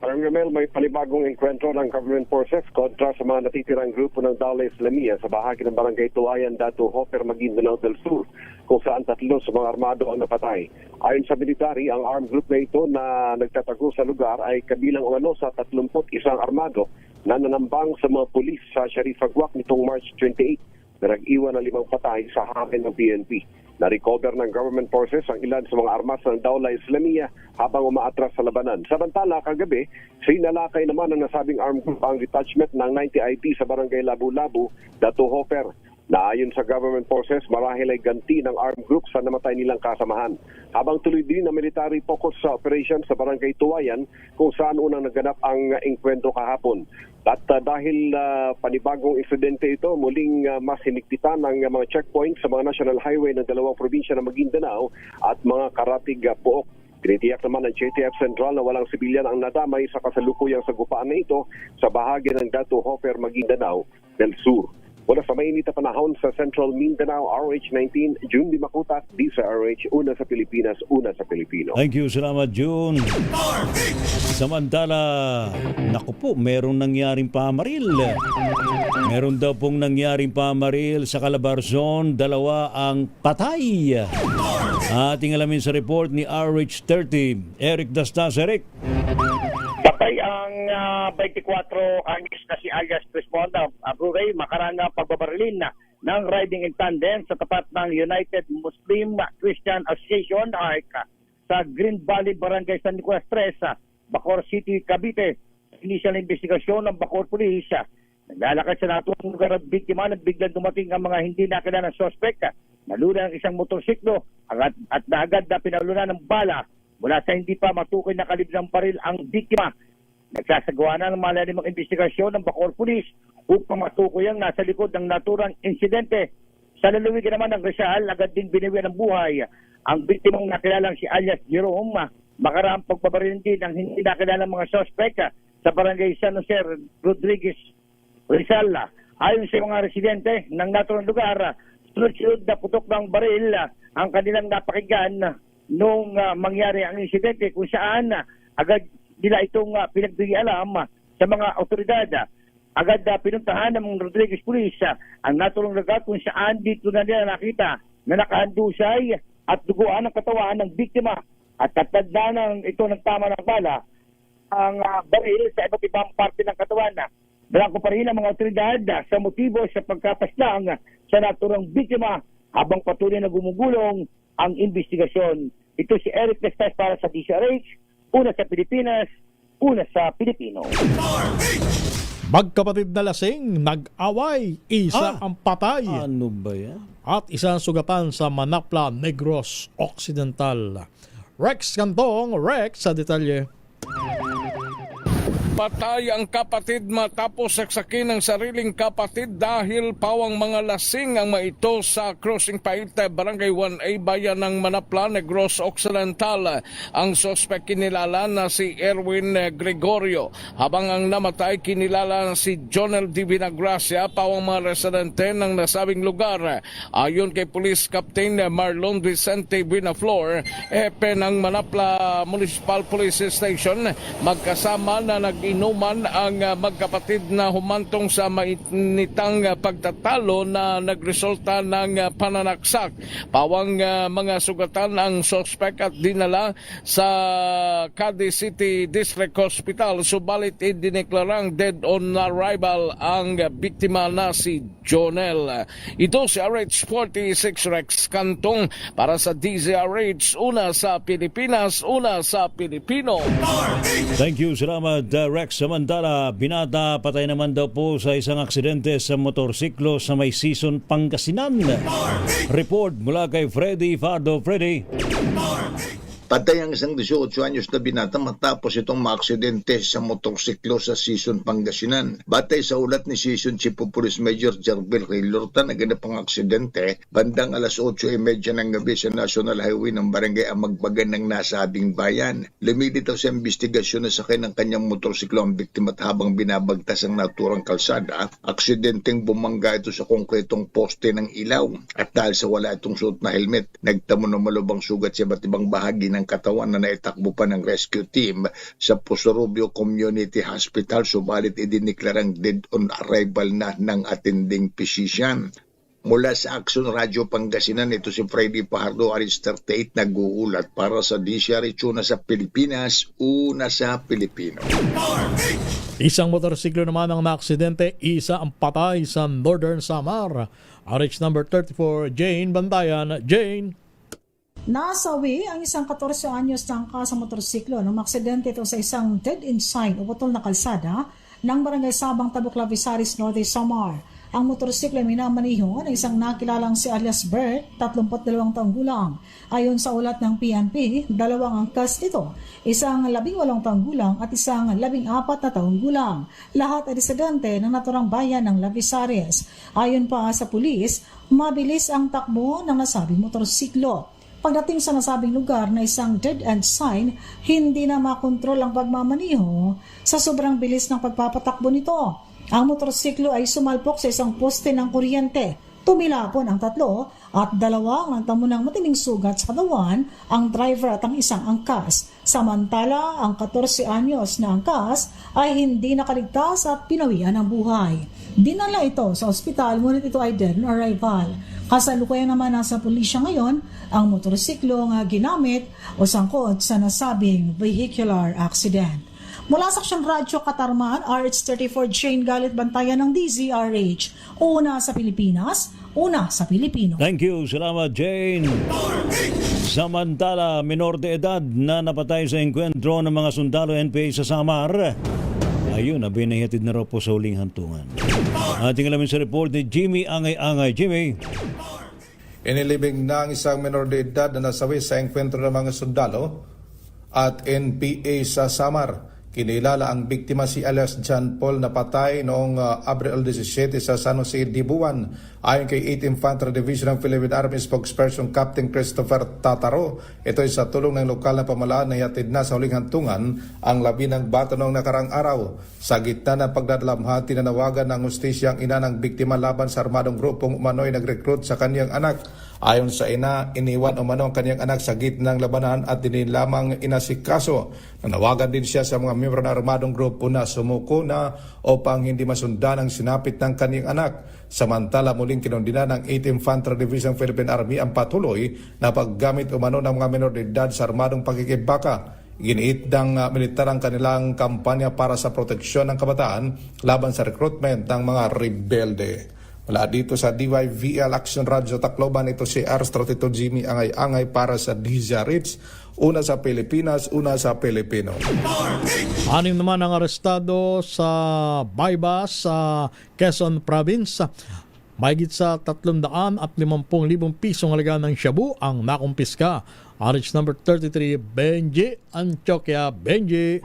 Parang Romel, may panibagong enkwentro ng government forces kontra sa mga natitirang grupo ng Daula Islamia sa bahagi ng Barangay Tuayan, Dato Hofer, Maguindanao del Sur, kung saan 3 sa mga armado ang napatay. Ayon sa military, ang armed group na ito na nagtatago sa lugar ay kabilang umano sa 31 armado na nanambang sa mga pulis sa Sharif Agwak nitong March 28 na nag-iwan ng 5 patay sa hamen ng PNP. Na-recover ng government forces ang ilan sa mga armas ng Daula Islamia habang umaatras sa labanan. Samantala, kagabi, sinalakay naman ng nasabing armed group ang detachment ng 90 IP sa Barangay Labu-Labu, Dato Hofer. Na ayon sa government forces, marahil ay ganti ng armed group sa namatay nilang kasamahan. Habang tuloy din ang military focus sa operation sa Barangay Tuayan kung saan unang naganap ang engkwentro kahapon. At dahil panibagong insidente ito, muling mas hinigpitan ng mga checkpoints sa mga national highway ng 2 probinsya ng Maguindanao at mga karatig pook. Tinitiyak naman ng JTF Central na walang sibilyan ang nadamay sa kasalukuyang sagupaan na ito sa bahagi ng Dato Hofer, Maguindanao del Sur. Mula sa mainit na panahon sa Central Mindanao, RH19, June Di Makutak, di sa RH, una sa Pilipinas, una sa Pilipino. Thank you, salamat June. Samantala, naku po, merong nangyaring pamaril. Meron daw pong nangyaring pamaril sa Calabarzon, 2 ang patay. Ating alamin sa report ni RH30, Eric Dastas. Eric. Patay ang 24 anyos na si alias Crisponda Brugay makarang pagbabarilin ng riding in tandem sa tapat ng United Muslim Christian Association ARC sa Green Valley Barangay San Nicolas 3, Bacoor City, Cavite. Initial investigasyon ng Bacoor Police. Naglalakad sa naturang lugar ng biktima na biglang dumating ang mga hindi nakilalang suspect. Nalula ng isang motorsiklo at naagad na pinaluna ng bala mula sa hindi pa matukoy na kalibre ng baril ang biktima. Nagsasagawa na ng malalimang investigasyon ng Bacoor Police upang matukoy ang nasa likod ng naturang insidente. Sa lalawigan naman ng Rizal, agad din biniwi ng buhay ang biktimang nakilalang si alias Jerome. Makaraang pagbabarilin din ang hindi nakilalang mga suspect sa Barangay San Jose Rodriguez, Rizal. Ayon sa mga residente ng naturang lugar, sunod-sunod na putok ng baril ang kanilang napakinggan nung mangyari ang insidente kung saan agad nila itong pinagbigay alam sa mga otoridad. Agad pinuntahan ng Rodriguez Police ang naturang lugar kung saan dito na nila nakita na nakahandusay at duguan ang katawan ng biktima at tatanda ng ito ng tama ng bala ang baril sa iba't ibang parte ng katawan. Blanco pa rin ang mga otoridad sa motibo sa pagkapaslang sa naturang biktima habang patuloy na gumugulong ang investigasyon. Ito si Eric Destas para sa DCRH, una sa Pilipinas, una sa Pilipino. Magkapatid na lasing, nag-away, isa ang patay. Ano ba yan? At isang sugatan sa Manapla, Negros Occidental. Rex Cantong. Rex sa detalye. Patay ang kapatid matapos saksakin ng sariling kapatid dahil pawang mga lasing ang maito sa Crossing Paite, Barangay 1A, Bayan ng Manapla, Negros Occidental. Ang sospek kinilala na si Erwin Gregorio, habang ang namatay kinilala na si Jonel Di Vinagracia, pawang mga residente ng nasabing lugar. Ayon kay Police Captain Marlon Vicente Binaflor, epe ng Manapla Municipal Police Station, magkasama na inuman ang magkapatid na humantong sa mainitang pagtatalo na nagresulta ng pananaksak. Pawang mga sugatan ang sospek at dinala sa Cadiz City District Hospital, subalit idineklarang dead on arrival ang biktima na si Jonel. Ito si RH46 Rex Cantong para sa DZRH, una sa Pilipinas, una sa Pilipino. Thank you, salamat Rex. Samantala, binata patay naman daw po sa isang aksidente sa motorsiklo sa may Sison, Pangasinan. Report mula kay Freddy Fardo. Freddy. Patay ang isang 18 anyos na binata matapos itong maaksidente sa motorsiklo sa Sison, Pangasinan. Batay sa ulat ni Sison Chief of Police Major Jervil Raylorta, naganap ang aksidente bandang alas 8:30 ng gabi sa National Highway ng Barangay Amagbagan ng nasabing bayan. Lumilitaw sa investigasyon na sakay ng kanyang motorsiklo ang biktima at habang binabagtas ang naturang kalsada, aksidenteng bumangga ito sa konkretong poste ng ilaw. At dahil sa wala itong suot na helmet, nagtamo ng malubang sugat sa iba't ibang bahagi ng katawan na naitakbo pa ng rescue team sa Pusorobio Community Hospital, subalit idiniklarang dead on arrival na ng attending physician. Mula sa Action Radio Pangasinan, ito si Freddy Pajardo, Aris 38, nag-uulat para sa DZRH, una sa Pilipinas, una sa Pilipino. Isang motorsiklo naman ang naaksidente, isa ang patay sa Northern Samar. RH number 34, Jane Bantayan. Jane. Nasawi ang isang 14 anyos na angka sa motorsiklo nung aksidente ito sa isang dead-end sign o putol na kalsada ng Barangay Sabang, Tabuk, Lavisaris, Norte, Samar. Ang motorsiklo ay minamaniho ng isang nakilalang si alias Bert, 32 taong gulang. Ayon sa ulat ng PNP, dalawang angkas nito, isang 18 taong gulang at isang 14 na taong gulang. Lahat ay residente ng naturang bayan ng Lavisaris. Ayon pa sa pulis, mabilis ang takbo ng nasabing motorsiklo. Pagdating sa nasabing lugar na isang dead-end sign, hindi na makontrol ang pagmamaniho sa sobrang bilis ng pagpapatakbo nito. Ang motorsiklo ay sumalpok sa isang poste ng kuryente. Tumilapon ang 3 at 2 ang nagtamo ng matinding sugat sa katawan, ang driver at ang isang angkas. Samantala, ang 14 anyos na angkas ay hindi nakaligtas at pinawian ng buhay. Dinala ito sa ospital, ngunit ito ay dead on arrival. Kasalukuyan naman nasa pulisya ngayon ang motorsiklo nga ginamit o sangkot sa nasabing vehicular accident. Mula sa Action Radio Katarman, RH34 Jane Galit Bantayan ng DZRH. Una sa Pilipinas, una sa Pilipino. Thank you. Salamat, Jane. Samantala, minor de edad na napatay sa engkwentro ng mga sundalo NPA sa Samar. Ayun, abinahatid na raw po sa huling hantungan. Ating alamin sa report ni Jimmy Angay-Angay. Jimmy. Inilibing na ang isang minor de edad na nasawi sa engkwentro ng mga sundalo at NPA sa Samar. Kinilala ang biktima si alias John Paul na patay noong Abril 17 sa San Jose, Dibuan. Ayon kay 8th Infantry Division ng Philippine Army spokesperson Captain Christopher Tataro, ito ay sa tulong ng lokal na pamahalaan na yatid na sa huling hantungan ang labi ng bato noong nakarang araw. Sa gitna ng pagdadalamhati na nawagan ng hustisya ang ina ng biktima laban sa armadong grupong umano'y nag-recruit sa kanyang anak. Ayon sa ina, iniwan umano ang kanyang anak sa gitna ng labanan at din lamang inasikaso. Nanawagan din siya sa mga miyembro ng armadong grupo na sumuko na upang hindi masundan ang sinapit ng kanyang anak. Samantala, muling kinundina ng 8th Infantry Division Philippine Army ang patuloy na paggamit umano ng mga minor de edad sa armadong pagkikibaka. Giniit ng militar ang kanilang kampanya para sa proteksyon ng kabataan laban sa recruitment ng mga rebelde. Wala dito sa DYVL Action Radio Tacloban, ito si R32 Jimmy Angay-Angay para sa DZRH, una sa Pilipinas, una sa Pilipino. 6 naman ang arestado sa Baybas sa Quezon Province Mahigit sa 350,000 pisong halaga ng shabu ang nakumpiska. RH number 33, Benji Antioquia. Benji.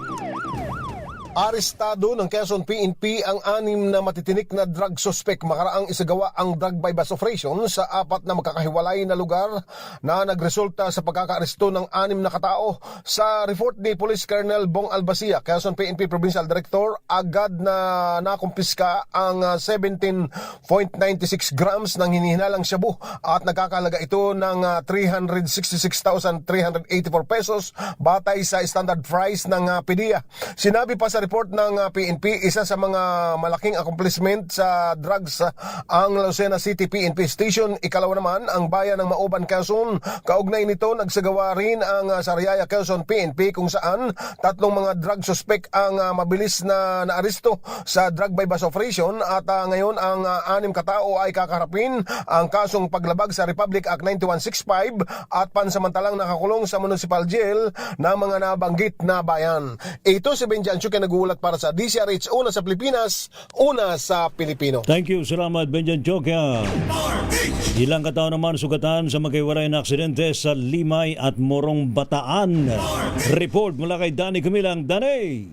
Arestado ng Quezon PNP ang 6 na matitinik na drug suspect makaraang isagawa ang drug bypass operation sa 4 na magkakahiwalay na lugar na nagresulta sa pagkakaaresto ng 6 na katao. Sa report ni Police Colonel Bong Albasia, Quezon PNP Provincial Director, agad na nakumpiska ang 17.96 grams ng hinihinalang shabu at nagkakalaga ito ng 366,384 pesos batay sa standard price ng PDEA. Sinabi pa sa report ng PNP, isa sa mga malaking accomplishment sa drugs ang Lucena City PNP Station. Ikalawa naman ang bayan ng Mauban, Quezon. Kaugnay nito, nagsagawa rin ang Sariaya, Quezon PNP kung saan 3 mga drug suspect ang mabilis na naaresto sa drug bypass operation at ngayon ang 6 katao ay kakarapin ang kasong paglabag sa Republic Act 9165 at pansamantalang nakakulong sa municipal jail ng mga nabanggit na bayan. Ito si Benji Antioquia nagulat para sa DCRH, una sa Pilipinas, una sa Pilipino. Thank you, salamat Benjan Jokia. Ilang katao naman sugatan sa magkaiwalay na aksidente sa Limay at Morong, Bataan. Report mula kay Danny Camilang. Danny!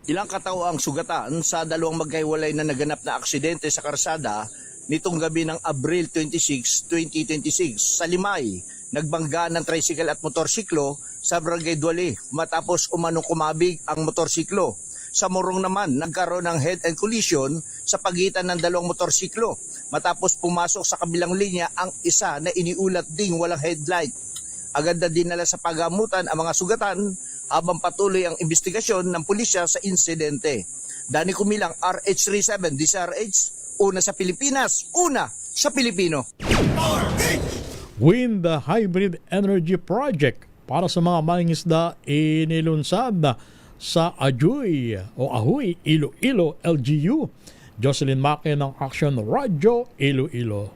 Ilang katao ang sugatan sa 2 magkaiwalay na naganap na aksidente sa karsada nitong gabi ng Abril 26, 2026 sa Limay. Nagbangga ng tricycle at motorsiklo sa Barangay Duale matapos umanong kumabig ang motorsiklo. Sa Morong naman, nagkaroon ng head-on collision sa pagitan ng 2 motorsiklo matapos pumasok sa kabilang linya ang isa na iniulat ding walang headlight. Agad na dinala sa pagamutan ang mga sugatan habang patuloy ang investigasyon ng pulisya sa insidente. Danny Cumilang, RH37, DCRH, una sa Pilipinas, una sa Pilipino. Wind Hybrid Energy Project para sa mga mangingisda inilunsad sa Ajuy o Ahoy, Iloilo, LGU. Jocelyn Maque ng Action Radio, Iloilo.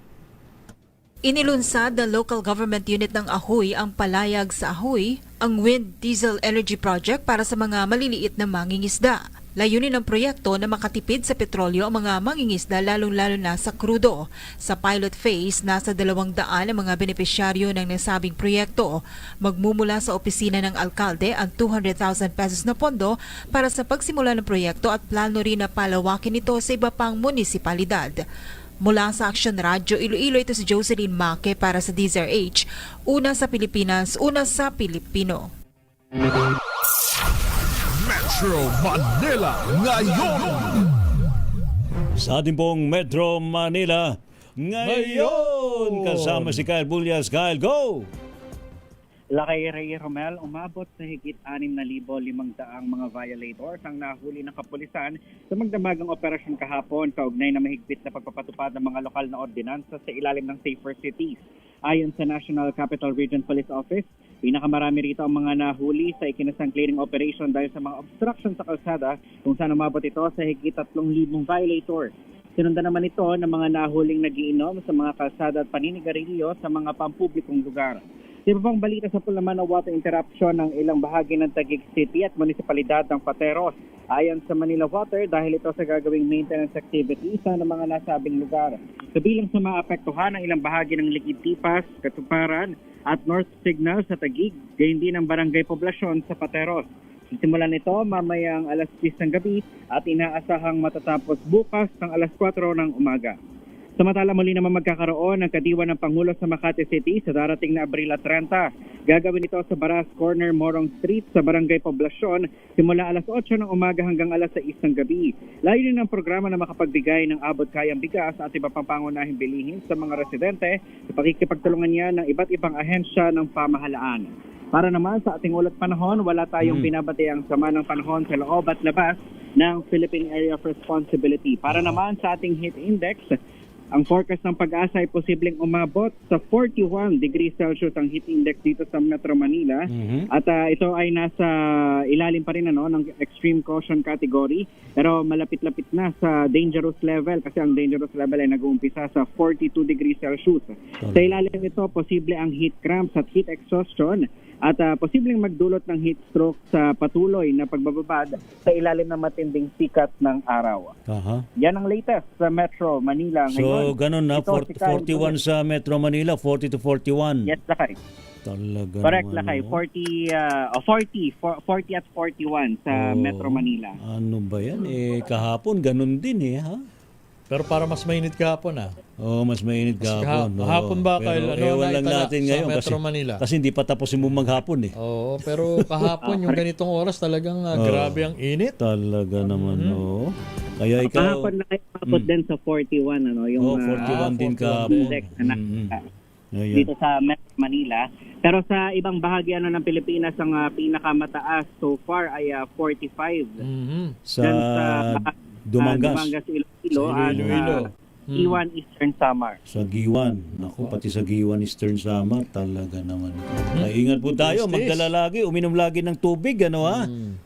Inilunsad ng Local Government Unit ng Ahoy ang palayag sa Ahoy, ang Wind Diesel Energy Project para sa mga maliliit na mangingisda. Layunin ng proyekto na makatipid sa petrolyo ang mga mangingisda lalong-lalo na sa krudo. Sa pilot phase, nasa 200 ang mga benepisyaryo ng nasabing proyekto. Magmumula sa opisina ng alkalde ang 200,000 pesos na pondo para sa pagsimula ng proyekto at plano rin na palawakin ito sa iba pang munisipalidad. Mula sa Action Radio Iloilo, ito si Jocelyn Maque para sa DZRH. Una sa Pilipinas, una sa Pilipino. Metro Manila ngayon. Sa ating pong Metro Manila ngayon, kasama si Kyle Bulyas. Kyle, go! Lakay Ray Romel, umabot sa higit 6,500 mga violators ang nahuli ng kapulisan sa magdamagang operasyon kahapon kaugnay na mahigpit na pagpapatupad ng mga lokal na ordinansa sa ilalim ng Safer Cities. Ayon sa National Capital Region Police Office, pinakamarami rito ang mga nahuli sa ikinasang clearing operation dahil sa mga obstruction sa kalsada kung saan umabot ito sa higit 3,000 violators. Sinundan naman ito ng mga nahuling nagiinom sa mga kalsada at paninigarilyo sa mga pampublikong lugar. Di ba pang balita sa pulaman ng water interruption ng ilang bahagi ng Taguig City at munisipalidad ng Pateros. Ayon sa Manila Water, dahil ito sa gagawing maintenance activity sa mga nasabing lugar. Kabilang sa maapektuhan ang ilang bahagi ng Liquid-Tipas, Katuparan at North Signal sa Taguig, gayon din ang barangay poblasyon sa Pateros. Simulan nito mamayang alas 10 ng gabi at inaasahang matatapos bukas ng alas 4 ng umaga. Samantala muli naman magkakaroon ng kadiwan ng Pangulo sa Makati City sa darating na Abril 30. Gagawin ito sa Baras Corner, Morong Street sa Barangay Poblasyon simula alas 8 ng umaga hanggang alas 6 ng gabi. Layunin ng programa na makapagbigay ng abot-kayang bigas at iba pang pangunahing bilihin sa mga residente sa pakikipagtulungan niya ng iba't ibang ahensya ng pamahalaan. Para naman sa ating ulat panahon, wala tayong binabateang sama ng panahon sa loob at labas ng Philippine Area of Responsibility. Para naman sa ating heat index, ang forecast ng Pag-asa ay posibleng umabot sa 41 degrees Celsius ang heat index dito sa Metro Manila. At ito ay nasa ilalim pa rin ng extreme caution category. Pero malapit-lapit na sa dangerous level kasi ang dangerous level ay nag-uumpisa sa 42 degrees Celsius. Sa ilalim nito, posible ang heat cramps at heat exhaustion at posibleng magdulot ng heat stroke sa patuloy na pagbababad sa ilalim ng matinding sikat ng araw. Aha. Yan ang latest sa Metro Manila ngayon. So, ganun na, Ito, si Kyle 41 sa Metro Manila, 40 to 41. Yes, Lakay. Talaga Correct, naman, Lakay. no? 40 at 41 sa Metro Manila. Ano ba yan? Kahapon, ganun din ha? Pero para mas mainit kahapon Mas mainit kahapon. Kahapon ba, Kyle? Ewan lang natin ngayon sa Metro Manila? Kasi hindi pa tapos yung maghapon Oo, pero kahapon yung ganitong oras talagang grabe ang init. Talaga naman, Kaya ikaw... Kahapon na kayo mapot din sa 41, yung 41 din kahapon. index na dito sa Metro Manila. Pero sa ibang bahagi ng Pilipinas, ang pinakamataas so far ay 45. Sa Dumangas. Iloilo, at Giwan, Eastern Samar. Sa Giwan. Naku, pati sa Giwan, Eastern Samar. Talaga naman. Ingat po tayo. Magdala lagi. Uminom lagi ng tubig.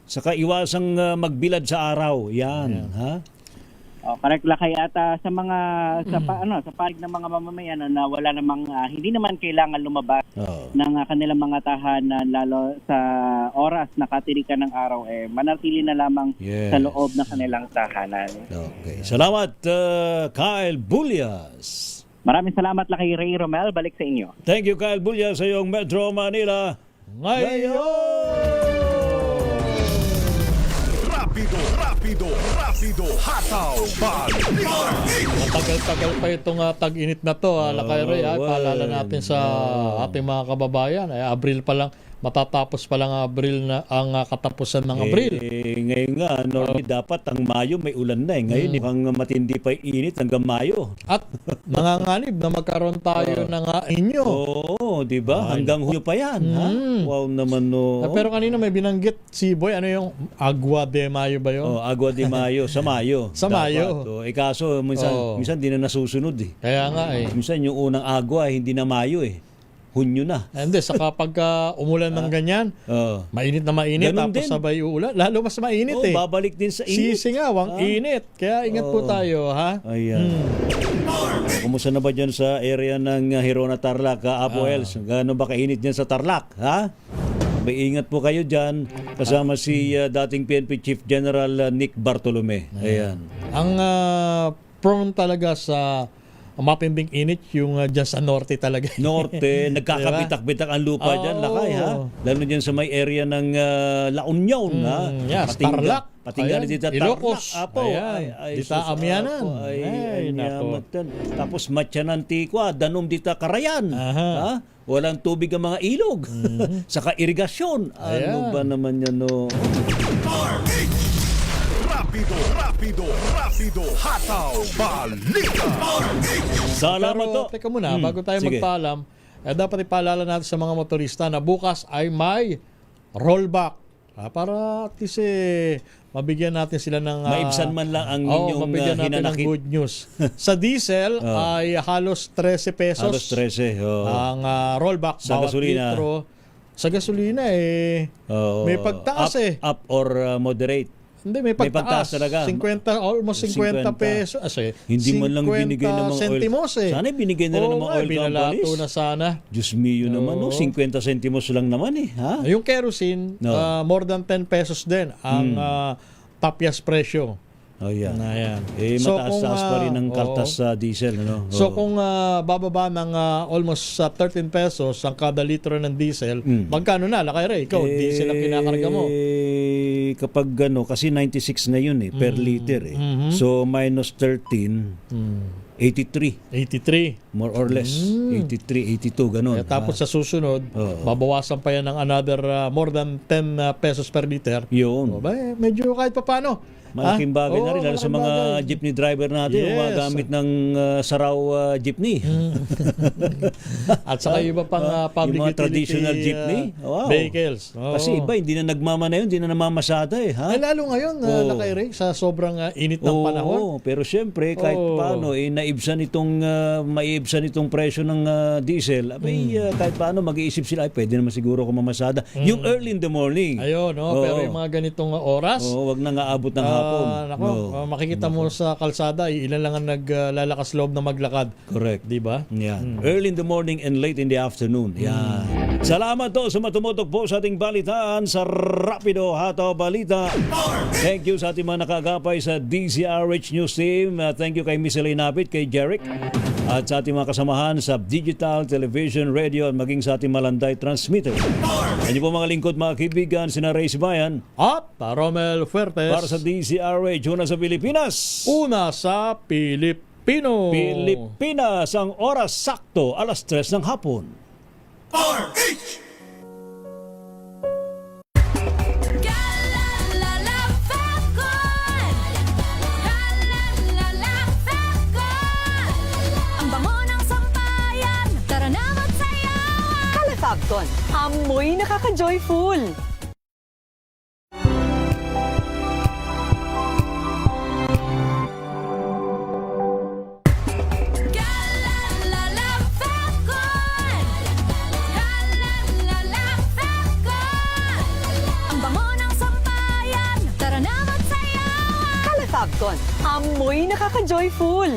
Saka iwasang magbilad sa araw. Yan. Ha? Correct, Lakay. At sa mga sa panig ng mga mamamayan na wala namang hindi naman kailangan lumabas ng kanilang mga tahanan, lalo sa oras na katirikan ng araw, manatili na lamang sa loob ng kanilang tahanan. Okay. Salamat, Kyle Bulyas. Maraming salamat, Lakay Ray Romel. Balik sa inyo. Thank you, Kyle Bulyas, sa iyong Metro Manila ngayon! Rapido, hataw, Tagal-tagal pa itong tag-init na to, Lakay Ray. Paalala natin sa ating mga kababayan. Abril pa lang, matatapos pa lang Abril na ang katapusan ng Abril. Ngayon nga, normally dapat ang Mayo may ulan na. Ngayon, mukhang matindi pa yung init hanggang Mayo. At nanganganib na magkaroon tayo ng inyo. Oo, di ba? Hanggang Hunyo pa yan. Ha? Wow naman, Pero kanina may binanggit si Boy, ano yung Agua de Mayo ba yun? Agua de Mayo, sa Mayo. Sa Mayo. Kaso, minsan di na nasusunod Kaya nga Minsan yung unang agua, hindi na Mayo Hunyo na. Hindi, sa kapag umulan ng ganyan, mainit na mainit, ganun tapos din. sabay uulan, lalo mas mainit babalik din sa init. Sisingaw ang init. Kaya ingat po tayo, ha? Ayan. Kumusta na ba dyan sa area ng Hirona, Tarlac, Apo Els? Gaano ba kainit dyan sa Tarlac, ha? May ingat po kayo dyan. Kasama si dating PNP Chief General Nick Bartolome. Ayan. Ang prone talaga sa mapinding init yung dyan sa norte talaga. Norte, nagkakabitak-bitak ang lupa dyan, Lakay, ha? Lalo dyan sa may area ng La Union, ha? Tarlac. Patinggan dito Ilocos. Apo. Dita Amianan. Tapos Matyanan Tikwa, Danom dita Karayan. Ha? Walang tubig ang mga ilog. Saka irigasyon. Ano ba naman yan, Rapido, hataw, balita. Salamat to. Teka muna, bago tayo magpaalam, dapat ipaalala natin sa mga motorista na bukas ay may rollback. Para at least mabigyan natin sila ng... maibsan man lang ang inyong mabigyan natin ng hinanakit. good news. Sa diesel ay halos 13 pesos. Halos 13. Ang rollback. Sa bawat gasolina. litro. Sa gasolina may pagtaas Up or moderate. Hindi, may pagtaas talaga. 50, almost 50 pesos. Hindi man lang binigay ng mga centimos oil. Sana binigay na lang ng mga oil binalato companies. na sana. Diyos mio naman, 50 centimos lang naman ha? Yung kerosene, more than 10 pesos din ang tapyas presyo. Ayan. So, mataas-taas pa rin ang kartas sa diesel. So kung bababa ng almost 13 pesos ang kada litro ng diesel, magkano na, Lakay Ray? Ikaw, diesel ang kinakarga mo. Kapag kasi 96 ngayon per liter So minus 13, 83. More or less. 83, 82, ganun. Tapos sa susunod, babawasan pa yan ng another more than 10 pesos per liter. Yun. Medyo kahit pa paano. Malaking bagay na rin lalo sa mga jeepney driver natin gumagamit ng saraw jeepney. At saka iba pang public yung mga traditional jeepney vehicles. Kasi iba hindi na nagmamana yun, hindi na namamasada lalo ngayon Lakay Ray, sa sobrang init ng panahon. Pero syempre kahit paano maiibsan itong presyo ng diesel. Kahit paano mag-iisip sila pwede naman siguro kung mamasada. Yung early in the morning. Ayun, pero yung mga ganitong oras, wag na nga abot ng hapon. Makikita mo sa kalsada, ilan lang ang naglalakas loob na maglakad. Correct. Di ba? Early in the morning and late in the afternoon. Yan. Salamat to sa matumutok po sa ating balitaan sa Rapido Hataw Balita. Thank you sa ating mga nakagapay sa DZRH News Team. Thank you kay Miss Elaine Napit, kay Jeric, at sa ating mga kasamahan sa digital, television, radio, at maging sa ating Malanday transmitter. Ano po mga lingkod, mga kaibigan, sina Ray Sibayan at Romel Fuertes para sa DZRH, una sa Pilipinas. Una sa Pilipino. Pilipinas, ang oras sakto, alas 3 ng hapon. Ang bango ng sampayan, tara na magsayawan. Kalafagton, amoy nakaka-joyful. Ang bango ng sampayan, tara na magsayawan. Kalafagton, amoy nakaka-joyful.